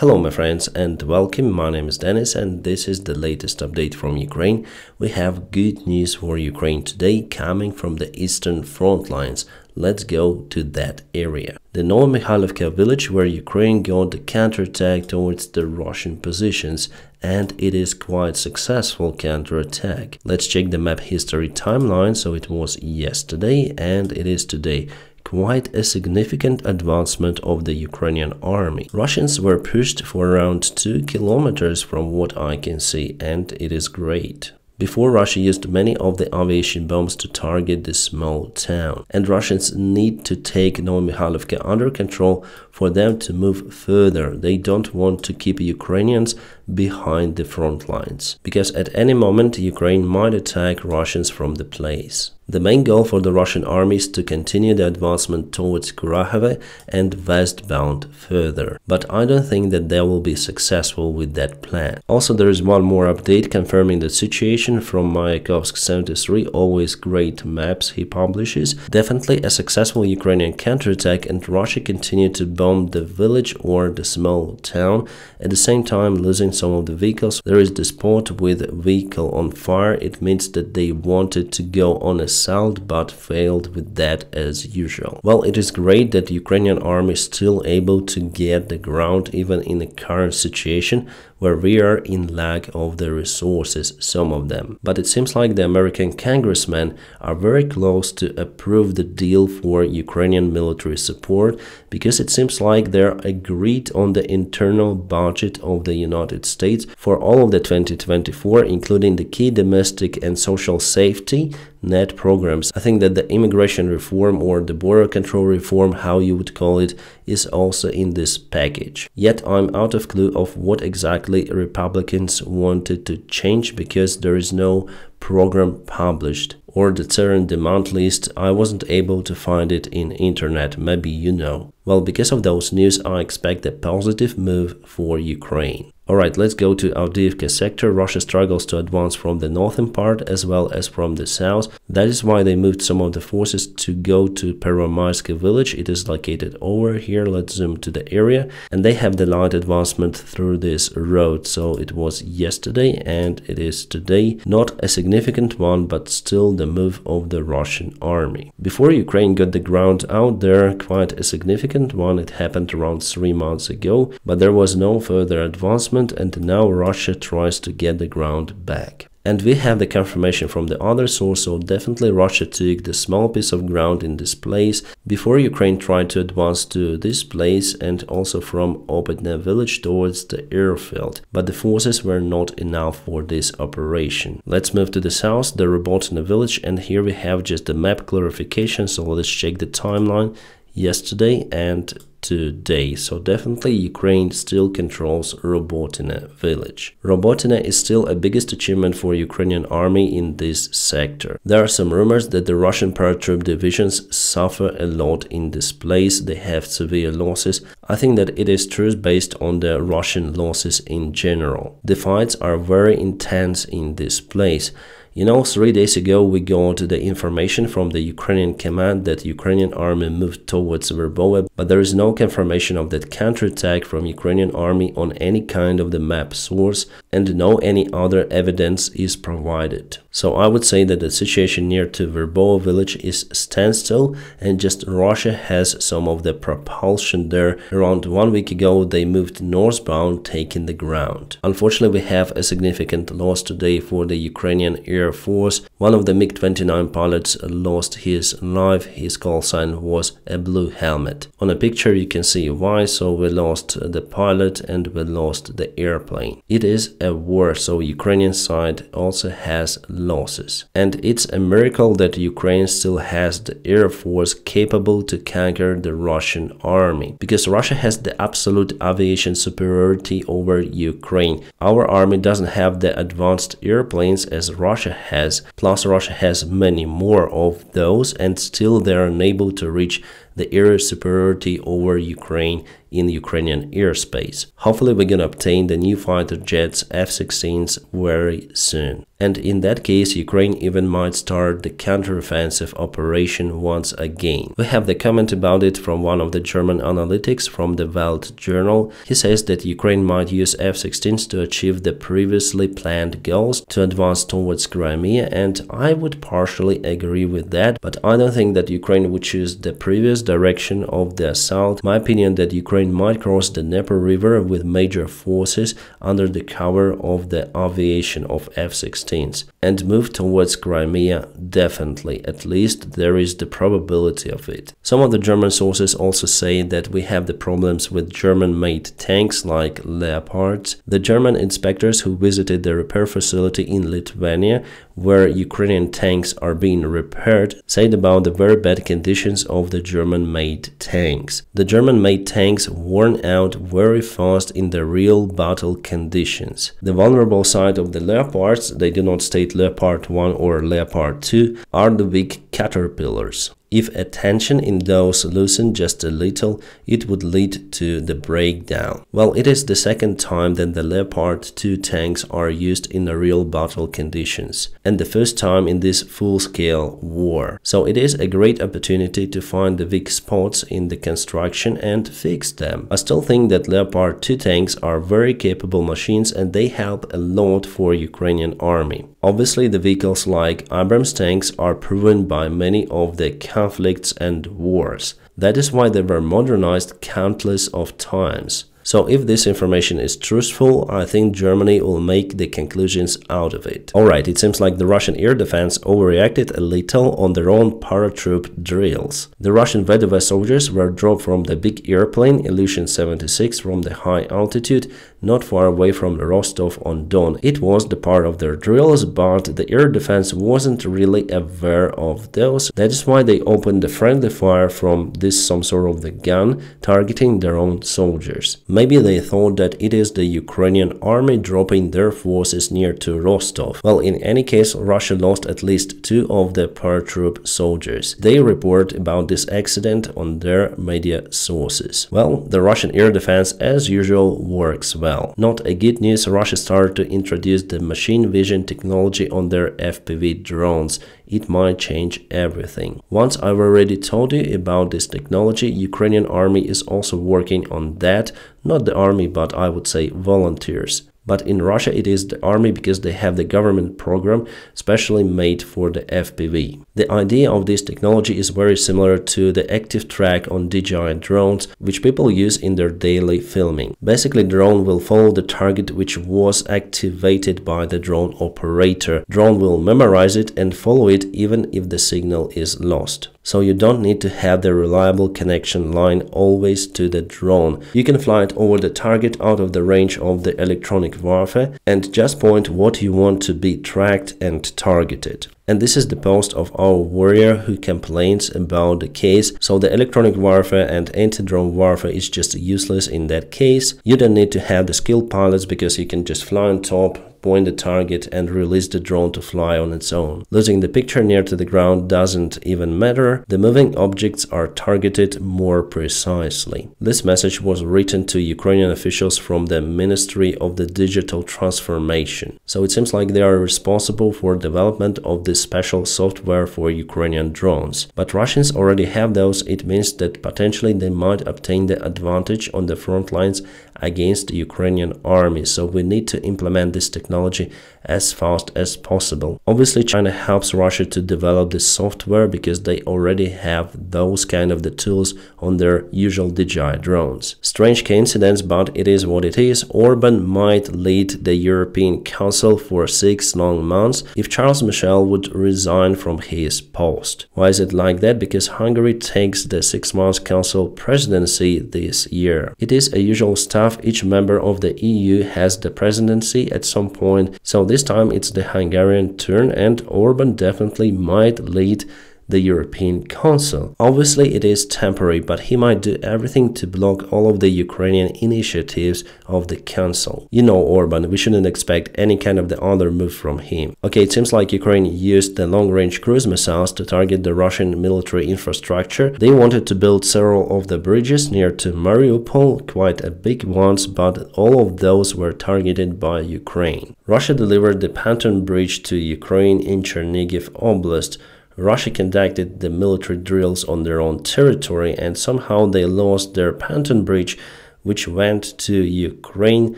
Hello my friends and welcome, my name is Dennis and this is the latest update from Ukraine. We have good news for Ukraine today coming from the eastern front lines. Let's go to that area. The Nordala Village where Ukraine got the counterattack towards the Russian positions, and it is quite successful counterattack. Let's check the map history timeline. So it was yesterday and it is today. Quite a significant advancement of the Ukrainian army. Russians were pushed for around 2 kilometers from what I can see, and it is great. Before, Russia used many of the aviation bombs to target this small town, and Russians need to take Novomikhailivka under control for them to move further. They don't want to keep Ukrainians behind the front lines, because at any moment Ukraine might attack Russians from the place. The main goal for the Russian army is to continue the advancement towards Kurakhove and westbound further, but I don't think that they will be successful with that plan. Also, there is one more update confirming the situation from Mayakovsk 73, always great maps he publishes. Definitely a successful Ukrainian counterattack, and Russia continued to bomb the village or the small town, at the same time losing some of the vehicles. There is the spot with vehicle on fire. It means that they wanted to go on a assault but failed with that as usual. Well, it is great that the Ukrainian army is still able to get the ground even in the current situation where we are in lack of the resources, some of them. But it seems like the American congressmen are very close to approve the deal for Ukrainian military support, because it seems like they're agreed on the internal budget of the United States for all of the 2024, including the key domestic and social safety net programs. I think that the immigration reform or the border control reform, how you would call it, is also in this package. Yet I'm out of clue of what exactly Republicans wanted to change, because there is no program published, or the current demand list. I wasn't able to find it in internet, maybe you know. Well, because of those news, I expect a positive move for Ukraine. Alright, let's go to Avdiivka sector. Russia struggles to advance from the northern part as well as from the south. That is why they moved some of the forces to go to Pervomayska village. It is located over here. Let's zoom to the area. And they have the light advancement through this road. So it was yesterday and it is today. Not a significant one, but still the move of the Russian army. Before Ukraine got the ground out there, quite a significant one. It happened around 3 months ago, but there was no further advancement, and now Russia tries to get the ground back. And we have the confirmation from the other source, so definitely Russia took the small piece of ground in this place before Ukraine tried to advance to this place, and also from Orban village towards the airfield. But the forces were not enough for this operation. Let's move to the south, the Ruzzian village, and here we have just the map clarification. So let's check the timeline yesterday and today. So definitely Ukraine still controls Ruzzian village. Ruzzian is still a biggest achievement for Ukrainian army in this sector. There are some rumors that the Russian paratroop divisions suffer a lot in this place. They have severe losses. I think that it is true based on the Russian losses in general. The fights are very intense in this place. You know, 3 days ago we got the information from the Ukrainian command that Ukrainian army moved towards Verboe, but there is no confirmation of that counterattack from Ukrainian army on any kind of the map source, and no any other evidence is provided. So I would say that the situation near to Verboe village is standstill, and just Russia has some of the propulsion there. Around 1 week ago they moved northbound, taking the ground. Unfortunately, we have a significant loss today for the Ukrainian Air Force. One of the MiG-29 pilots lost his life. His call sign was a blue helmet. On a picture you can see why. So we lost the pilot and we lost the airplane. It is a war, so Ukrainian side also has losses. And it's a miracle that Ukraine still has the Air Force capable to conquer the Russian army, because Russia has the absolute aviation superiority over Ukraine. Our army doesn't have the advanced airplanes as Russia has, plus Russia has many more of those, and still they are unable to reach the air superiority over Ukraine in Ukrainian airspace. Hopefully we're gonna obtain the new fighter jets F-16s very soon. And in that case, Ukraine even might start the counteroffensive operation once again. We have the comment about it from one of the German analytics from the Welt journal. He says that Ukraine might use F-16s to achieve the previously planned goals to advance towards Crimea, and I would partially agree with that, but I don't think that Ukraine would choose the previous direction of the assault. My opinion that Ukraine might cross the Dnieper River with major forces under the cover of the aviation of F-16 and move towards Crimea. Definitely, at least there is the probability of it. Some of the German sources also say that we have the problems with German-made tanks like Leopards. The German inspectors who visited the repair facility in Lithuania, where Ukrainian tanks are being repaired, said about the very bad conditions of the German-made tanks. The German-made tanks worn out very fast in the real battle conditions. The vulnerable side of the Leopards, they do not state Leopard 1 or Leopard 2, are the big caterpillars. If a tension in those loosened just a little, it would lead to the breakdown. Well, it is the second time that the Leopard 2 tanks are used in the real battle conditions, and the first time in this full-scale war. So it is a great opportunity to find the weak spots in the construction and fix them. I still think that Leopard 2 tanks are very capable machines and they help a lot for Ukrainian army. Obviously, the vehicles like Abrams tanks are proven by many of the conflicts and wars. That is why they were modernized countless of times. So if this information is truthful, I think Germany will make the conclusions out of it. Alright, it seems like the Russian air defense overreacted a little on their own paratroop drills. The Russian Davydov soldiers were dropped from the big airplane Ilyushin-76 from the high altitude, not far away from Rostov-on-Don. It was the part of their drills, but the air defense wasn't really aware of those. That is why they opened the friendly fire from some sort of the gun, targeting their own soldiers. Maybe they thought that it is the Ukrainian army dropping their forces near to Rostov. Well, in any case, Russia lost at least 2 of the paratroop soldiers. They report about this accident on their media sources. Well, the Russian air defense, as usual, works well. Not a good news, Russia started to introduce the machine vision technology on their FPV drones. It might change everything. Once I've already told you about this technology, Ukrainian army is also working on that. Not the army, but I would say volunteers. But in Russia it is the army because they have the government program specially made for the FPV. The idea of this technology is very similar to the active track on DJI drones, which people use in their daily filming. Basically, the drone will follow the target which was activated by the drone operator. Drone will memorize it and follow it even if the signal is lost. So you don't need to have the reliable connection line always to the drone. You can fly it over the target out of the range of the electronic warfare and just point what you want to be tracked and targeted. And this is the post of our warrior who complains about the case. So the electronic warfare and anti-drone warfare is just useless in that case. You don't need to have the skilled pilots because you can just fly on top, point the target and release the drone to fly on its own. Losing the picture near to the ground doesn't even matter. The moving objects are targeted more precisely. This message was written to Ukrainian officials from the Ministry of the Digital Transformation. So it seems like they are responsible for development of this special software for Ukrainian drones. But Russians already have those. It means that potentially they might obtain the advantage on the front lines against the Ukrainian army. So we need to implement this technology as fast as possible. Obviously, China helps Russia to develop this software because they already have those kind of the tools on their usual DJI drones. Strange coincidence, but it is what it is. Orban might lead the European Council for 6 long months if Charles Michel would resign from his post. Why is it like that? Because Hungary takes the 6-month Council presidency this year. It is a usual stuff. Each member of the EU has the presidency at some point. So this time it's the Hungarian turn, and Orban definitely might lead the European Council. Obviously, it is temporary, but he might do everything to block all of the Ukrainian initiatives of the Council. You know Orban, we shouldn't expect any kind of the other move from him. Okay, it seems like Ukraine used the long-range cruise missiles to target the Russian military infrastructure. They wanted to build several of the bridges near to Mariupol, quite a big ones, but all of those were targeted by Ukraine. Russia delivered the Panton Bridge to Ukraine in Chernihiv Oblast. Russia conducted the military drills on their own territory, and somehow they lost their Panton Bridge, which went to Ukraine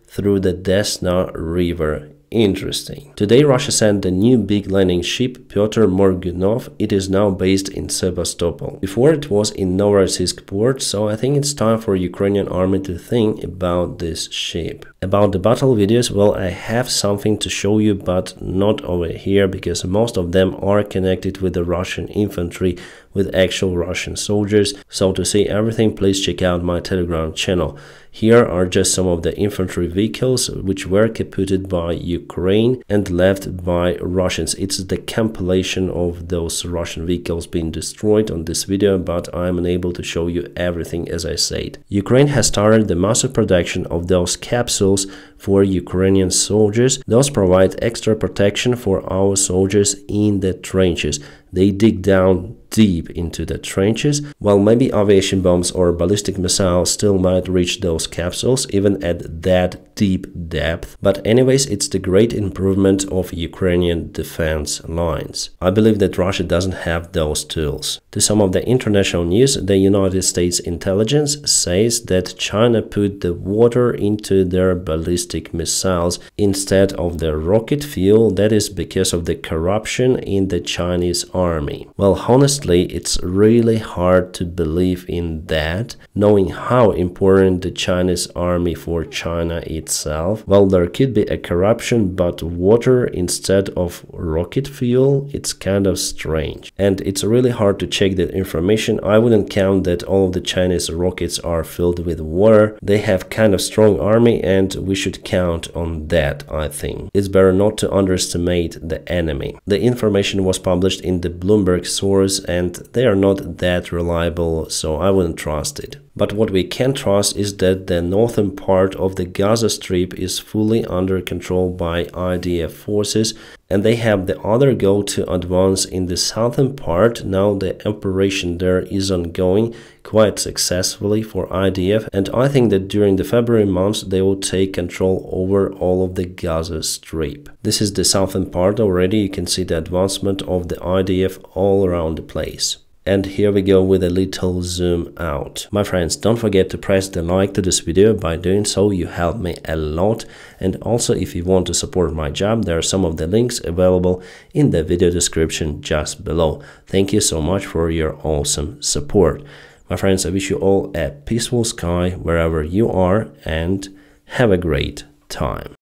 through the Desna River. Interesting. Today Russia sent a new big landing ship, Pyotr Morgunov. It is now based in Sevastopol. Before it was in Novorossiysk port, so I think it's time for Ukrainian army to think about this ship. About the battle videos, well, I have something to show you, but not over here, because most of them are connected with the Russian infantry, with actual Russian soldiers. So to see everything, please check out my Telegram channel. Here are just some of the infantry vehicles which were captured by Ukraine and left by Russians. It's the compilation of those Russian vehicles being destroyed on this video, but I'm unable to show you everything as I said. Ukraine has started the massive production of those capsules for Ukrainian soldiers. Those provide extra protection for our soldiers in the trenches. They dig down deep into the trenches, while maybe aviation bombs or ballistic missiles still might reach those capsules even at that deep depth. But anyways, it's the great improvement of Ukrainian defense lines. I believe that Russia doesn't have those tools. To some of the international news, the United States intelligence says that China put the water into their ballistic missiles instead of the rocket fuel. That is because of the corruption in the Chinese army. Well, honestly, it's really hard to believe in that, knowing how important the Chinese army for China itself. Well, there could be a corruption, but water instead of rocket fuel, it's kind of strange. And it's really hard to check that information. I wouldn't count that all of the Chinese rockets are filled with water. They have kind of strong army, and we should count on that, I think. It's better not to underestimate the enemy. The information was published in the Bloomberg source, and they are not that reliable, so I wouldn't trust it. But what we can trust is that the northern part of the Gaza Strip is fully under control by IDF forces, and they have the other goal to advance in the southern part. Now the operation there is ongoing quite successfully for IDF, and I think that during the February months they will take control over all of the Gaza Strip. This is the southern part already. You can see the advancement of the IDF all around the place. And here we go with a little zoom out. My friends, don't forget to press the like to this video. By doing so, you help me a lot. And also, if you want to support my job, there are some of the links available in the video description just below. Thank you so much for your awesome support. My friends, I wish you all a peaceful sky wherever you are, and have a great time.